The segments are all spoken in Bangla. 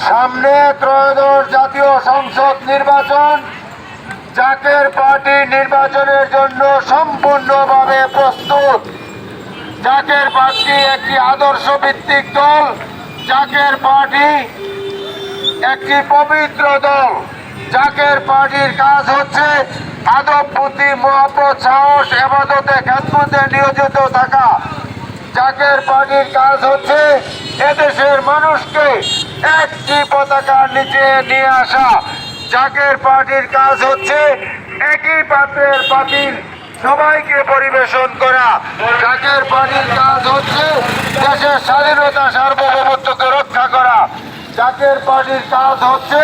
সামনে ত্রয়োদশ জাতীয় সংসদ নির্বাচন। জাকের পার্টি নির্বাচনের জন্য সম্পূর্ণভাবে প্রস্তুত। জাকের পার্টি একটি আদর্শ ভিত্তিক দল। জাকের পার্টি একটি পবিত্র দল। জাকের পার্টির কাজ হচ্ছে আদব, বুদ্ধি, মহব্বত, সাহস, ইবাদতে, খেদমতে নিয়োজিত থাকা। জাকের পার্টির কাজ হচ্ছে এদেশের মানুষকে একটি পতাকার নিচে নিয়ে আসা। জাকের পার্টির কাজ হচ্ছে একই পাত্রের পাতিল সবাইকে পরিবেশন করা। জাকের পার্টির কাজ হচ্ছে দেশের স্বাধীনতা সার্বভৌমত্বকে রক্ষা করা। জাকের পার্টির কাজ হচ্ছে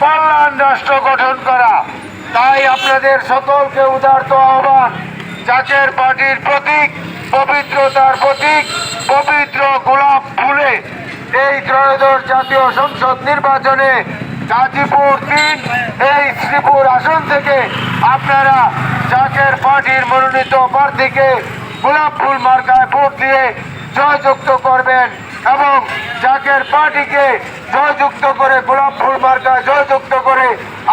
কল্যাণ রাষ্ট্র গঠন করা। তাই আপনাদের সকলকে উদারত আহ্বান, জাকের পার্টির প্রতীক, পবিত্রতার প্রতীক, পবিত্র গোলাপ ফুলে এই ত্রয়োদশ জাতীয় সংসদ নির্বাচনে গাজীপুর ৩ এই শ্রীপুর আসন থেকে আপনারা জাকের পার্টির মনোনীত প্রার্থীকে গোলাপ ফুল মার্কায় ভোট দিয়ে জয়যুক্ত করবেন এবং জাকের পার্টিকে জয়যুক্ত করে, গোলাপ ফুল মার্কায় জয়যুক্ত করে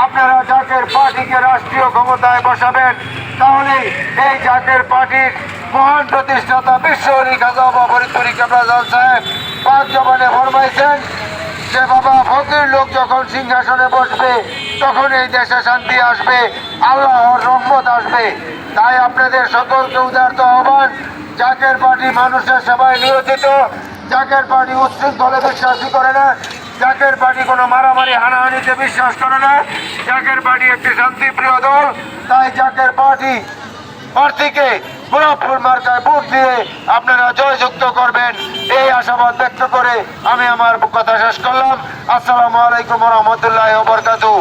আপনারা জাকের পার্টিকে রাষ্ট্রীয় ক্ষমতায় বসাবেন। তাহলে এই জাকের পার্টির মহান প্রতিষ্ঠাতা বিশ্ব অলি খাজা বাবা ফরিদপুরি কেবলা সাহেব পাক জবানে ফরমাইছেন যে বাবা, ফকির লোক যখন সিংহাসনে বসবে তখন এই দেশে শান্তি আসবে, আল্লাহর রহমত আসবে। তাই আপনাদের সকলকে উদারত আহ্বান, জাকের পার্টি মানুষের সেবায় নিয়োজিত। জাকের পার্টি উচ্ছৃঙ্খলে বিশ্বাসী করে না। জাকের পার্টি কোনো মারামারি হানাহানিতে বিশ্বাস করে না। জাকের পার্টি একটি শান্তিপ্রিয় দল। তাই জাকের পার্টি প্রার্থীকে গোলাপ ফুল মার্কায় ভোট দিয়ে আপনারা জয়যুক্ত করবেন, এই আশাবাদ ব্যক্ত করে আমি আমার কথা শেষ করলাম। আসসালামু আলাইকুম ওয়া রাহমাতুল্লাহি ওয়া বারাকাতুহু।